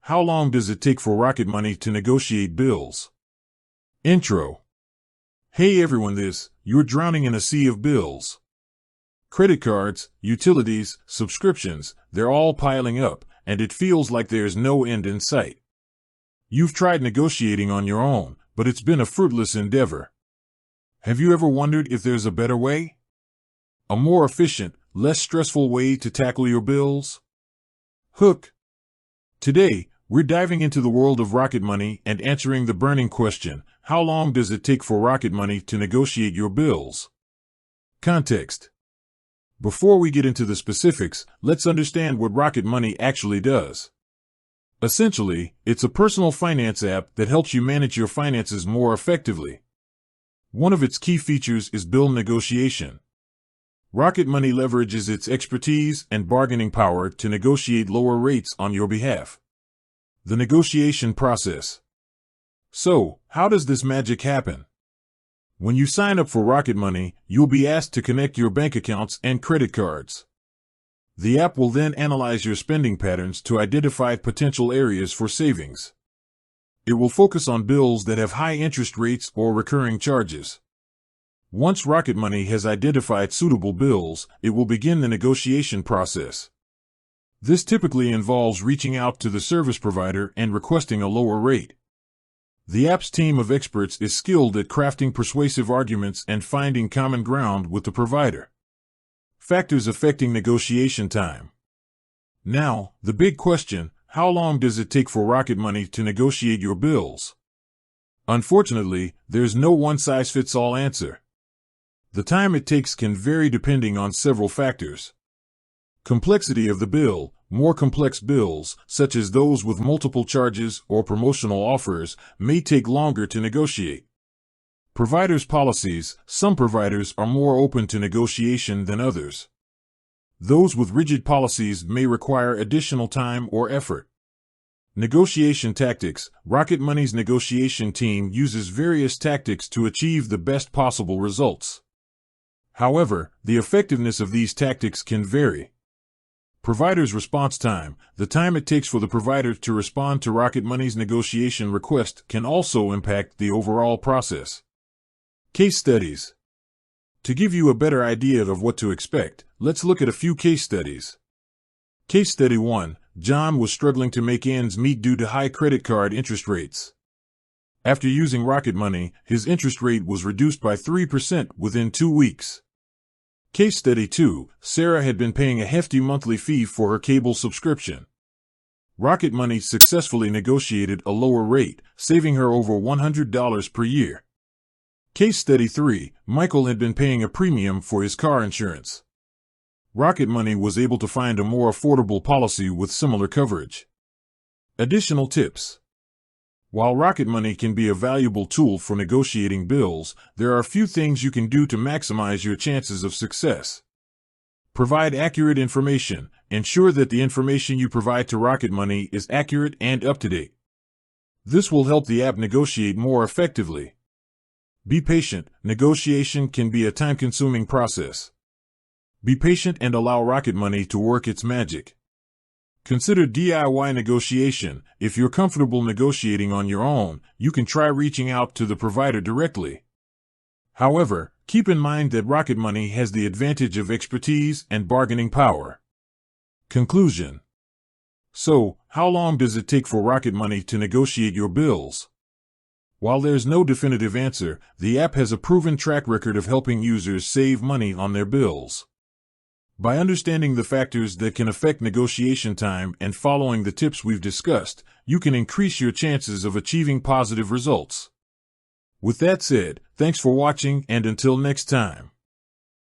how long does it take for Rocket Money to negotiate bills? Intro. Hey everyone, you're drowning in a sea of bills. Credit cards, utilities, subscriptions, they're all piling up, and it feels like there's no end in sight. You've tried negotiating on your own, but it's been a fruitless endeavor. Have you ever wondered if there's a better way? A more efficient, less stressful way to tackle your bills? Hook. Today, we're diving into the world of Rocket Money and answering the burning question, how long does it take for Rocket Money to negotiate your bills? Context. Before we get into the specifics, let's understand what Rocket Money actually does. Essentially, it's a personal finance app that helps you manage your finances more effectively. One of its key features is bill negotiation. Rocket Money leverages its expertise and bargaining power to negotiate lower rates on your behalf. The negotiation process. So, how does this magic happen? When you sign up for Rocket Money, you'll be asked to connect your bank accounts and credit cards. The app will then analyze your spending patterns to identify potential areas for savings. It will focus on bills that have high interest rates or recurring charges. Once Rocket Money has identified suitable bills, it will begin the negotiation process. This typically involves reaching out to the service provider and requesting a lower rate. The app's team of experts is skilled at crafting persuasive arguments and finding common ground with the provider. Factors affecting negotiation time. Now, the big question, how long does it take for Rocket Money to negotiate your bills? Unfortunately, there's no one-size-fits-all answer. The time it takes can vary depending on several factors. Complexity of the bill. More complex bills, such as those with multiple charges or promotional offers, may take longer to negotiate. Providers' policies. Some providers are more open to negotiation than others. Those with rigid policies may require additional time or effort. Negotiation tactics. Rocket Money's negotiation team uses various tactics to achieve the best possible results. However, the effectiveness of these tactics can vary. Provider's response time. The time it takes for the provider to respond to Rocket Money's negotiation request can also impact the overall process. Case studies. To give you a better idea of what to expect, let's look at a few case studies. Case study 1. John was struggling to make ends meet due to high credit card interest rates. After using Rocket Money, his interest rate was reduced by 3% within 2 weeks. Case study 2. Sarah had been paying a hefty monthly fee for her cable subscription. Rocket Money successfully negotiated a lower rate, saving her over $100 per year. Case study 3. Michael had been paying a premium for his car insurance. Rocket Money was able to find a more affordable policy with similar coverage. Additional tips. While Rocket Money can be a valuable tool for negotiating bills, there are a few things you can do to maximize your chances of success. Provide accurate information. Ensure that the information you provide to Rocket Money is accurate and up-to-date. This will help the app negotiate more effectively. Be patient. Negotiation can be a time-consuming process. Be patient and allow Rocket Money to work its magic. Consider DIY negotiation. If you're comfortable negotiating on your own, you can try reaching out to the provider directly. However, keep in mind that Rocket Money has the advantage of expertise and bargaining power. Conclusion. So, how long does it take for Rocket Money to negotiate your bills? While there's no definitive answer, the app has a proven track record of helping users save money on their bills. By understanding the factors that can affect negotiation time and following the tips we've discussed, you can increase your chances of achieving positive results. With that said, thanks for watching and until next time.